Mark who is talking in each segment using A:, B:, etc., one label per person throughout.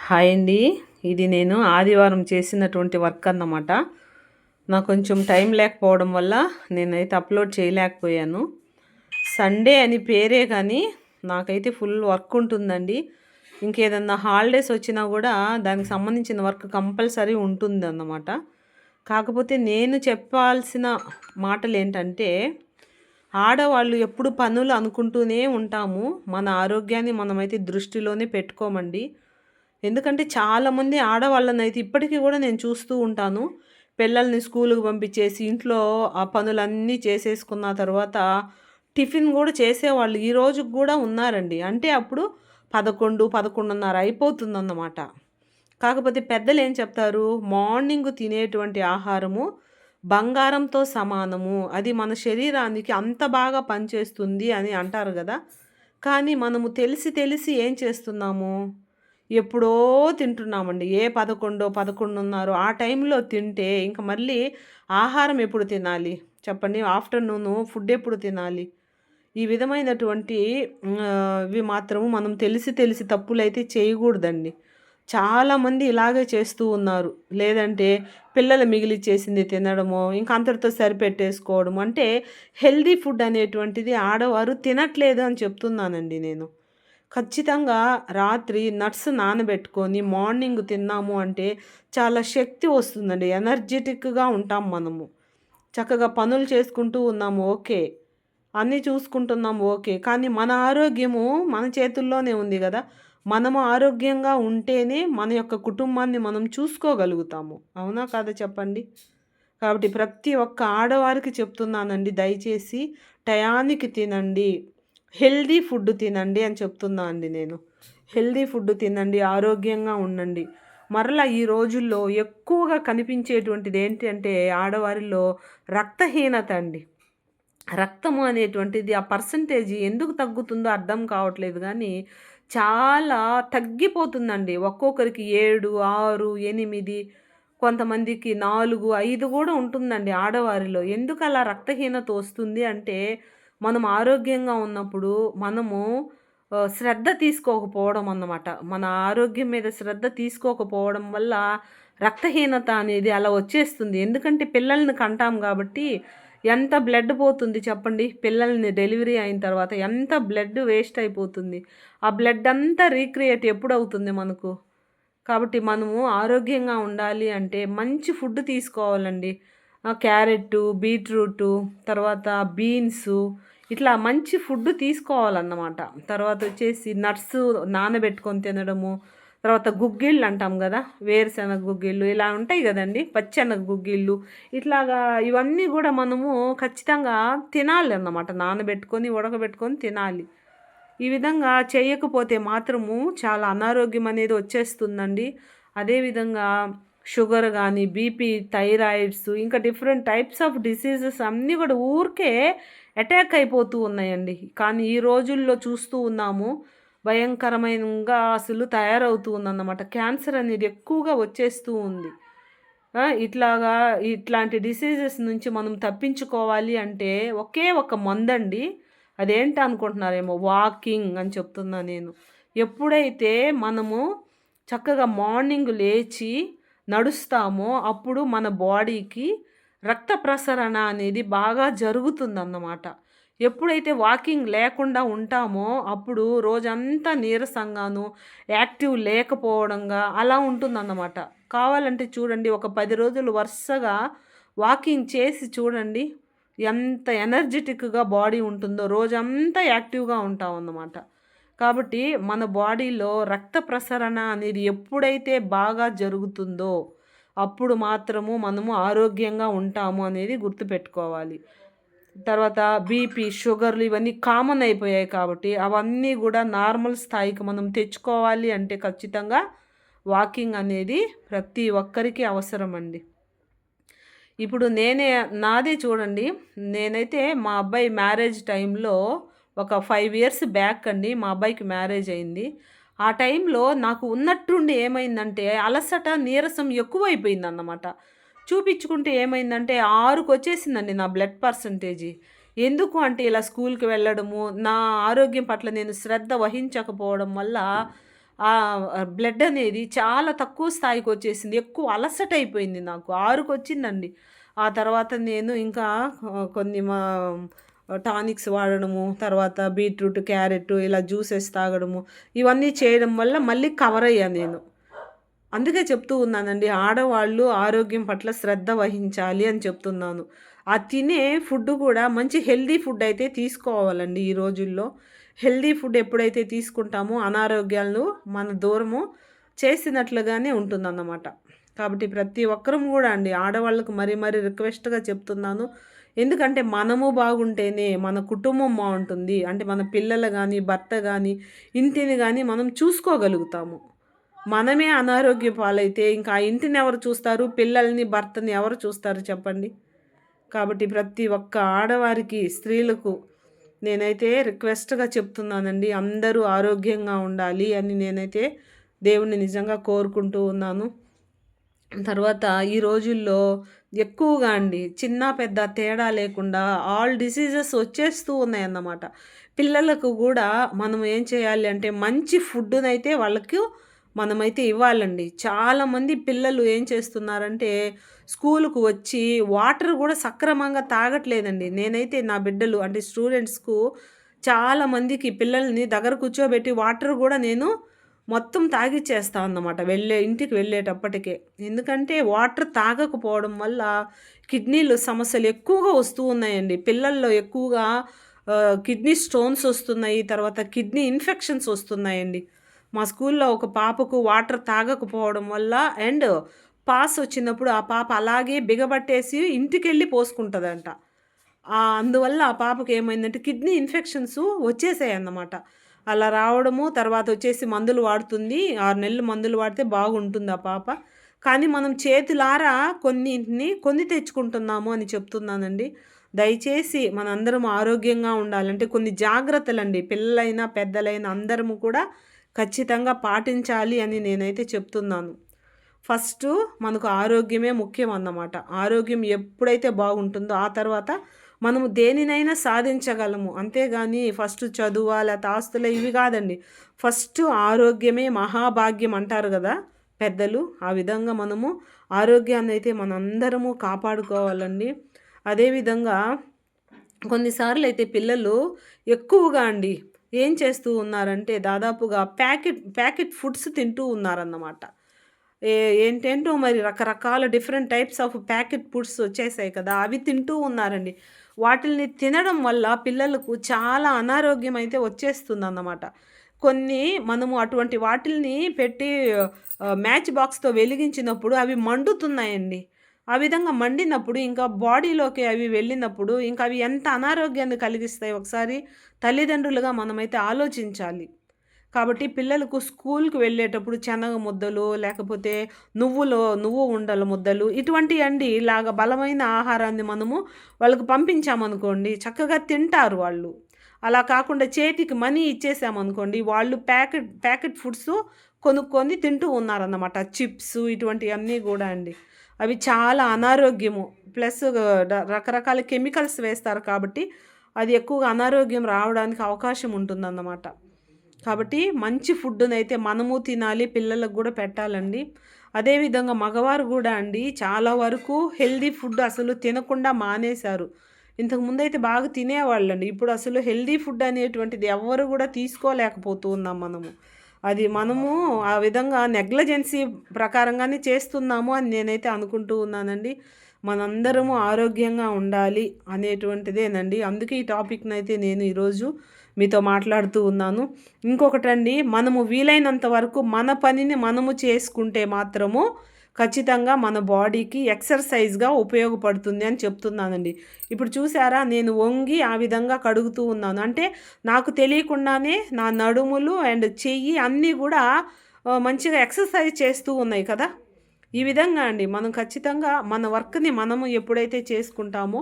A: Hi అండి. ఇది నేను ఆదివారం చేసినటువంటి వర్క్ అన్నమాట. నాకు కొంచెం టైం లేకపోవడం వల్ల నేనైతే అప్లోడ్ చేయలేకపోయాను. సండే అని పేరే కానీ నాకైతే ఫుల్ వర్క్ ఉంటుందండి. ఇంకేదన్నా హాలిడేస్ వచ్చినా కూడా దానికి సంబంధించిన వర్క్ కంపల్సరీ ఉంటుందన్నమాట. కాకపోతే నేను చెప్పాల్సిన మాటలు ఏంటంటే, ఆడవాళ్ళు ఎప్పుడు పనులు అనుకుంటూనే ఉంటాము. మన ఆరోగ్యాన్ని మనమైతే దృష్టిలోనే పెట్టుకోమండి. ఎందుకంటే చాలామంది ఆడవాళ్ళనైతే ఇప్పటికీ కూడా నేను చూస్తూ ఉంటాను. పిల్లల్ని స్కూలుకి పంపించేసి ఇంట్లో ఆ పనులన్నీ చేసేసుకున్న తర్వాత టిఫిన్ కూడా చేసేవాళ్ళు ఈ రోజుకి కూడా ఉన్నారండి. అంటే అప్పుడు 11, 11:30 అయిపోతుందన్నమాట. కాకపోతే పెద్దలు ఏం చెప్తారు? మార్నింగ్ తినేటువంటి ఆహారము బంగారంతో సమానము. అది మన శరీరానికి అంత బాగా పనిచేస్తుంది అని అంటారు గదా! కానీ మనము తెలిసి తెలిసి ఏం చేస్తున్నాము? ఎప్పుడో తింటున్నామండి. ఏ 11, 11:30 ఆ టైంలో తింటే ఇంక మళ్ళీ ఆహారం ఎప్పుడు తినాలి? చెప్పండి. ఆఫ్టర్‌నూను ఫుడ్ ఎప్పుడు తినాలి? ఈ విధమైనటువంటి ఇవి మాత్రము మనం తెలిసి తెలిసి తప్పులైతే చేయగూడదండి. చాలామంది ఇలాగే చేస్తూ ఉన్నారు. లేదంటే పిల్లలు మిగిలిచ్చేసింది తినడమో, ఇంక అంతటితో సరిపెట్టేసుకోవడం. అంటే హెల్తీ ఫుడ్ అనేటువంటిది ఆడవారు తినట్లేదు అని చెప్తున్నానండి నేను. ఖచ్చితంగా రాత్రి నట్స్ నానబెట్టుకొని మార్నింగ్ తిన్నాము అంటే చాలా శక్తి వస్తుందండి. ఎనర్జిటిక్‌గా ఉంటాం మనము. చక్కగా పనులు చేసుకుంటూ ఉన్నాము ఓకే. అన్నీ చూసుకుంటున్నాము ఓకే. కానీ మన ఆరోగ్యము మన చేతుల్లోనే ఉంది గదా! మనము ఆరోగ్యంగా ఉంటేనే మన యొక్క కుటుంబాన్ని మనం చూసుకోగలుగుతాము. అవునా కాదా చెప్పండి? కాబట్టి ప్రతి ఒక్క ఆడవారికి చెప్తున్నానండి, దయచేసి టయానికి తినండి. హెల్తీ ఫుడ్ తినండి అని చెప్తున్నా అండి నేను. హెల్తీ ఫుడ్ తినండి, ఆరోగ్యంగా ఉండండి. మరలా ఈ రోజుల్లో ఎక్కువగా కనిపించేటువంటిది ఏంటి అంటే ఆడవారిలో రక్తహీనత అండి. రక్తము అనేటువంటిది ఆ పర్సెంటేజ్ ఎందుకు తగ్గుతుందో అర్థం కావట్లేదు గానీ, చాలా తగ్గిపోతుందండి. ఒక్కొక్కరికి 7, 6, 8, కొంతమందికి 4, 5 గూడా ఉంటుందండి ఆడవారిలో. ఎందుకలా రక్తహీనత వస్తుంది అంటే, మనం ఆరోగ్యంగా ఉన్నప్పుడు మనము శ్రద్ధ తీసుకోకపోవడం అన్నమాట. మన ఆరోగ్యం మీద శ్రద్ధ తీసుకోకపోవడం వల్ల రక్తహీనత అనేది అలా వచ్చేస్తుంది. ఎందుకంటే పిల్లల్ని కంటాం గాబట్టి ఎంత బ్లడ్ పోతుంది చెప్పండి. పిల్లల్ని డెలివరీ అయిన తర్వాత ఎంత బ్లడ్ వేస్ట్ అయిపోతుంది. ఆ బ్లడ్ అంతా రీక్రియేట్ ఎప్పుడవుతుంది మనకు? కాబట్టి మనము ఆరోగ్యంగా ఉండాలి అంటే మంచి ఫుడ్ తీసుకోవాలండి. క్యారెట్టు, బీట్రూటు, తర్వాత బీన్సు ఇట్లా మంచి ఫుడ్ తీసుకోవాలన్నమాట. తర్వాతొచ్చేసి నట్సు నానబెట్టుకొని తినడము. తర్వాత గుగ్గిళ్ళు అంటాం గదా! వేరుశెనగ గుగ్గిళ్ళు ఇలా ఉంటాయి గదండీ! పచ్చెనగ గుగ్గిళ్ళు. ఇట్లాగా ఇవన్నీ గూడా మనము ఖచ్చితంగా తినాలన్నమాట. నానబెట్టుకొని, ఉడకబెట్టుకొని తినాలి. ఈ విధంగా చేయకపోతే మాత్రము చాలా అనారోగ్యం అనేది వచ్చేస్తుందండి. అదేవిధంగా షుగర్ గానీ, బీపీ, థైరాయిడ్స్ ఇంకా డిఫరెంట్ టైప్స్ ఆఫ్ డిసీజెస్ అన్నీ గూడా ఊరికే అటాక్ అయిపోతూ ఉన్నాయండి. కానీ ఈ రోజుల్లో చూస్తూ ఉన్నాము. భయంకరమైనంగా అసలు తయారవుతూ ఉందన్నమాట. క్యాన్సర్ అనేది ఎక్కువగా వచ్చేస్తూ ఉంది. ఇట్లాగా ఇట్లాంటి డిసీజెస్ నుంచి మనం తప్పించుకోవాలి అంటే ఒకే ఒక మందండి. అదేంటనుకుంటున్నారేమో వాకింగ్ అని చెప్తున్నా నేను. ఎప్పుడైతే మనము చక్కగా మార్నింగ్ లేచి నడుస్తామో అప్పుడు మన బాడీకి రక్త ప్రసరణ అనేది బాగా జరుగుతుందన్నమాట. ఎప్పుడైతే వాకింగ్ లేకుండా ఉంటామో అప్పుడు రోజంతా నీరసంగాను, యాక్టివ్ లేకపోవడంగా అలా ఉంటుందన్నమాట. కావాలంటే చూడండి, ఒక 10 రోజులు వరుసగా వాకింగ్ చేసి చూడండి. ఎంత ఎనర్జిటిక్‌గా బాడీ ఉంటుందో, రోజంతా యాక్టివ్‌గా ఉంటామన్నమాట. కాబట్టి మన బాడీలో రక్త ప్రసరణ అనేది ఎప్పుడైతే బాగా జరుగుతుందో, అప్పుడు మాత్రము మనము ఆరోగ్యంగా ఉంటాము అనేది గుర్తుపెట్టుకోవాలి. తర్వాత బీపీ, షుగర్‌లు ఇవన్నీ కామన్ అయిపోయాయి కాబట్టి, అవన్నీ గూడా నార్మల్ స్థాయికి మనం తెచ్చుకోవాలి అంటే ఖచ్చితంగా వాకింగ్ అనేది ప్రతి ఒక్కరికి అవసరమండి. ఇప్పుడు నాదే చూడండి. నేనైతే మా అబ్బాయి మ్యారేజ్ టైంలో ఒక 5 ఇయర్స్ బ్యాక్ అండి మా అబ్బాయికి మ్యారేజ్ అయింది. ఆ టైంలో నాకు ఉన్నట్టుండి ఏమైందంటే అలసట, నీరసం ఎక్కువైపోయిందన్నమాట. చూపించుకుంటే ఏమైందంటే 6కొచ్చేసిందండి నా బ్లడ్ పర్సెంటేజి. ఎందుకు అంటే ఇలా స్కూల్‌కి వెళ్ళడము, నా ఆరోగ్యం పట్ల నేను శ్రద్ధ వహించకపోవడం వల్ల బ్లడ్ అనేది చాలా తక్కువ స్థాయికొచ్చేసింది. ఎక్కువ అలసటయిపోయింది నాకు. 6కొచ్చిందండి. ఆ తర్వాత నేను ఇంకా కొన్ని టానిక్స్ వాడడము, తర్వాత బీట్రూట్, క్యారెట్ ఇలా జ్యూసెస్ తాగడము, ఇవన్నీ చేయడం వల్ల మళ్ళీ కవరయ్యా నేను. అందుకే చెప్తూ ఉన్నానండి. ఆడవాళ్ళు ఆరోగ్యం పట్ల శ్రద్ధ వహించాలి అని చెప్తున్నాను. ఆ తినే ఫుడ్ కూడా మంచి హెల్తీ ఫుడ్ అయితే తీసుకోవాలండి ఈ రోజుల్లో. హెల్తీ ఫుడ్ ఎప్పుడైతే తీసుకుంటామో అనారోగ్యాలను మన దూరము చేసినట్లుగానే ఉంటుందన్నమాట. కాబట్టి ప్రతి ఒక్కరం గూడా అండి ఆడవాళ్ళకు మరీ మరీ రిక్వెస్ట్‌గా చెప్తున్నాను. ఎందుకంటే మనము బాగుంటేనే మన కుటుంబం బావుంటుంది. అంటే మన పిల్లలు గాని, భర్త గాని, ఇంటిని గాని మనం చూసుకోగలుగుతాము. మనమే అనారోగ్య పాలైతే ఇంకా ఆ ఇంటిని ఎవరు చూస్తారు? పిల్లల్ని, భర్తని ఎవరు చూస్తారు చెప్పండి? కాబట్టి ప్రతి ఒక్క ఆడవారికి, స్త్రీలకు నేనైతే రిక్వెస్ట్‌గా చెప్తున్నానండి. అందరూ ఆరోగ్యంగా ఉండాలి అని నేనైతే దేవుడిని నిజంగా కోరుకుంటూ ఉన్నాను. తర్వాత ఈ రోజుల్లో ఎక్కువగా అండి చిన్న, పెద్ద తేడా లేకుండా ఆల్ డిసీజెస్ వచ్చేస్తూ ఉన్నాయన్నమాట. పిల్లలకు గూడా మనం ఏం చేయాలి అంటే మంచి ఫుడ్‌నైతే వాళ్ళకు మనమైతే ఇవ్వాలండి. చాలామంది పిల్లలు ఏం చేస్తున్నారంటే స్కూలుకు వచ్చి వాటర్ గూడా సక్రమంగా తాగట్లేదండి. నేనైతే నా బిడ్డలు అంటే స్టూడెంట్స్‌కు చాలా మందికి పిల్లల్ని దగ్గర కూర్చోబెట్టి వాటర్ గూడా నేను మొత్తం తాగిచ్చేస్తా అన్నమాట. ఇంటికి వెళ్ళేటప్పటికే. ఎందుకంటే వాటర్ తాగకపోవడం వల్ల కిడ్నీలు సమస్యలు ఎక్కువగా వస్తూ ఉన్నాయండి. పిల్లల్లో ఎక్కువగా కిడ్నీ స్టోన్స్ వస్తున్నాయి. తర్వాత కిడ్నీ ఇన్ఫెక్షన్స్ వస్తున్నాయండి. మా స్కూల్లో ఒక పాపకు వాటర్ తాగకపోవడం వల్ల అండ్ పాస్ వచ్చినప్పుడు ఆ పాప అలాగే బిగబట్టేసి ఇంటికెళ్ళి పోసుకుంటదంట. అందువల్ల ఆ పాపకేమైందంటే కిడ్నీ ఇన్ఫెక్షన్స్ వచ్చేసాయన్నమాట. అలా రావడము, తర్వాతొచ్చేసి మందులు వాడుతుంది. 6 నెలలు మందులు వాడితే బాగుంటుంది ఆ పాప. కానీ మనం చేతులారా కొన్నింటిని కొని తెచ్చుకుంటున్నాము అని చెప్తున్నానండి. దయచేసి మనందరం ఆరోగ్యంగా ఉండాలంటే కొన్ని జాగ్రత్తలండి. పిల్లలైనా, పెద్దలైనా అందరము కూడా ఖచ్చితంగా పాటించాలి అని నేనైతే చెప్తున్నాను. ఫస్టు మనకు ఆరోగ్యమే ముఖ్యమన్నమాట. ఆరోగ్యం ఎప్పుడైతే బాగుంటుందో ఆ తర్వాత మనము దేనినైనా సాధించగలము. అంతేగాని ఫస్ట్ చదువా లేతే ఆస్తులా ఇవి కాదండి. ఫస్ట్ ఆరోగ్యమే మహాభాగ్యం అంటారు గదా పెద్దలు. ఆ విధంగా మనము ఆరోగ్యాన్నయితే మనందరము కాపాడుకోవాలండి. అదేవిధంగా కొన్నిసార్లయితే పిల్లలు ఎక్కువగా అండి ఏం చేస్తూ ఉన్నారంటే దాదాపుగా ప్యాకెట్ ఫుడ్స్ తింటూ ఉన్నారన్నమాట. ఏ ఏంటేంటో మరి రకరకాల different types of packet foods వచ్చేసాయి కదా! అవి తింటూ ఉన్నారండి. వాటిల్ని తినడం వల్ల పిల్లలకు చాలా అనారోగ్యం అయితే వచ్చేస్తుందన్నమాట. కొన్ని మనము అటువంటి వాటిల్ని పెట్టి మ్యాచ్ బాక్స్‌తో వెలిగించినప్పుడు అవి మండుతున్నాయండి. ఆ విధంగా మండినప్పుడు ఇంకా బాడీలోకి అవి వెళ్ళినప్పుడు ఇంకా అవి ఎంత అనారోగ్యాన్ని కలిగిస్తాయి ఒకసారి తల్లిదండ్రులుగా మనమైతే ఆలోచించాలి. కాబట్టి పిల్లలకు స్కూల్‌కి వెళ్ళేటప్పుడు శనగ ముద్దలు, లేకపోతే నువ్వు ఉండల ముద్దలు ఇటువంటియండి ఇలాగ బలమైన ఆహారాన్ని మనము వాళ్ళకి పంపించామనుకోండి చక్కగా తింటారు వాళ్ళు. అలా కాకుండా చేతికి మనీ ఇచ్చేసామనుకోండి వాళ్ళు ప్యాకెట్ ఫుడ్స్ కొనుక్కొని తింటూ ఉన్నారన్నమాట. చిప్స్ ఇటువంటియన్నీ గూడా అండి. అవి చాలా అనారోగ్యము. ప్లస్ రకరకాల కెమికల్స్ వేస్తారు కాబట్టి అది ఎక్కువగా అనారోగ్యం రావడానికి అవకాశం ఉంటుందన్నమాట. కాబట్టి మంచి ఫుడ్‌నైతే మనము తినాలి. పిల్లలకు గూడా పెట్టాలండి. అదేవిధంగా మగవారు గూడా అండి చాలా వరకు హెల్తీ ఫుడ్ అసలు తినకుండా మానేశారు. ఇంతకుముందయితే బాగా తినేవాళ్ళండి. ఇప్పుడు అసలు హెల్తీ ఫుడ్ అనేటువంటిది ఎవ్వరు గూడా తీసుకోలేకపోతూ ఉన్నాం మనము. అది మనము ఆ విధంగా నెగ్లిజెన్సీ ప్రకారంగానే చేస్తున్నాము అని నేనైతే అనుకుంటూ ఉన్నానండి. మనందరము ఆరోగ్యంగా ఉండాలి అనేటువంటిదేనండి. అందుకే ఈ టాపిక్‌నైతే నేను ఈరోజు మీతో మాట్లాడుతూ ఉన్నాను. ఇంకొకటండి మనము వీలైనంత వరకు మన పనిని మనము చేసుకుంటే మాత్రము ఖచ్చితంగా మన బాడీకి ఎక్సర్సైజ్‌గా ఉపయోగపడుతుంది అని చెప్తున్నానండి. ఇప్పుడు చూసారా నేను వంగి ఆ విధంగా కడుగుతూ ఉన్నాను. అంటే నాకు తెలియకుండానే నా నడుములు అండ్ చెయ్యి అన్నీ గూడా మంచిగా ఎక్సర్సైజ్ చేస్తూ ఉన్నాయి కదా! ఈ విధంగా అండి మనం ఖచ్చితంగా మన వర్క్‌ని మనము ఎప్పుడైతే చేసుకుంటామో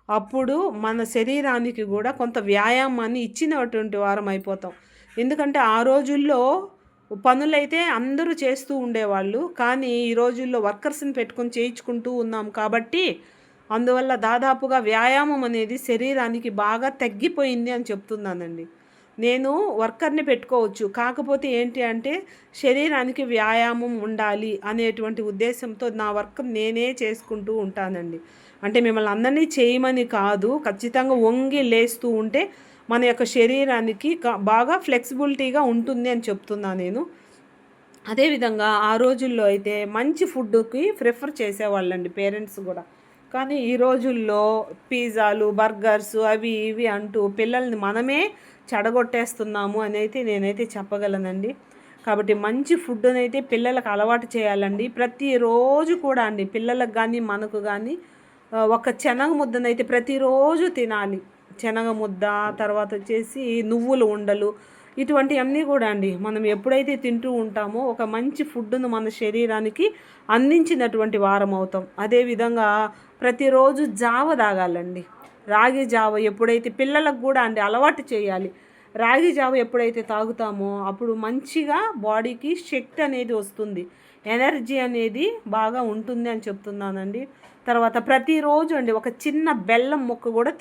A: అప్పుడు మన శరీరానికి గూడా కొంత వ్యాయామాన్ని ఇచ్చినటువంటి వారం అయిపోతాం. ఎందుకంటే ఆ రోజుల్లో పనులైతే అందరూ చేస్తూ ఉండేవాళ్ళు. కానీ ఈ రోజుల్లో వర్కర్స్‌ని పెట్టుకొని చేయించుకుంటూ ఉన్నాం కాబట్టి అందువల్ల దాదాపుగా వ్యాయామం అనేది శరీరానికి బాగా తగ్గిపోయింది అని చెప్తున్నానండి. నేను వర్కర్ని పెట్టుకోవచ్చు, కాకపోతే ఏంటి అంటే శరీరానికి వ్యాయామం ఉండాలి అనేటువంటి ఉద్దేశంతో నా వర్క్ నేనే చేసుకుంటూ ఉంటానండి. అంటే మిమ్మల్ని అందరినీ చేయమని కాదు, ఖచ్చితంగా వంగి లేస్తూ ఉంటే మన యొక్క శరీరానికి బాగా ఫ్లెక్సిబిలిటీగా ఉంటుంది అని చెప్తున్నా నేను. అదేవిధంగా ఆ రోజుల్లో అయితే మంచి ఫుడ్డుకి ప్రిఫర్ చేసేవాళ్ళండి పేరెంట్స్ గూడా. కానీ ఈ రోజుల్లో పిజ్జాలు, బర్గర్స్ అవి ఇవి అంటూ పిల్లల్ని మనమే చెడగొట్టేస్తున్నాము అనైతే నేనైతే చెప్పగలనండి. కాబట్టి మంచి ఫుడ్డునైతే పిల్లలకు అలవాటు చేయాలండి. ప్రతిరోజు కూడా అండి పిల్లలకు గానీ, మనకు గానీ ఒక శనగ ముద్దనైతే ప్రతిరోజు తినాలి. శనగ ముద్ద, తర్వాతొచ్చేసి నువ్వుల ఉండలు ఇటువంటియన్నీ గూడా అండి మనం ఎప్పుడైతే తింటూ ఉంటామో ఒక మంచి ఫుడ్డును మన శరీరానికి అందించినటువంటి వారమవుతాం. అదేవిధంగా ప్రతిరోజు జావ తాగాలండి. రాగి జావ ఎప్పుడైతే పిల్లలకు గూడా అండి అలవాటు చేయాలి. రాగి జావ ఎప్పుడైతే తాగుతామో అప్పుడు మంచిగా బాడీకి శక్తి అనేది వస్తుంది. ఎనర్జీ అనేది బాగా ఉంటుంది అని చెప్తున్నానండి. తర్వాత ప్రతిరోజు అండి ఒక చిన్న బెల్లం ముక్క గూడా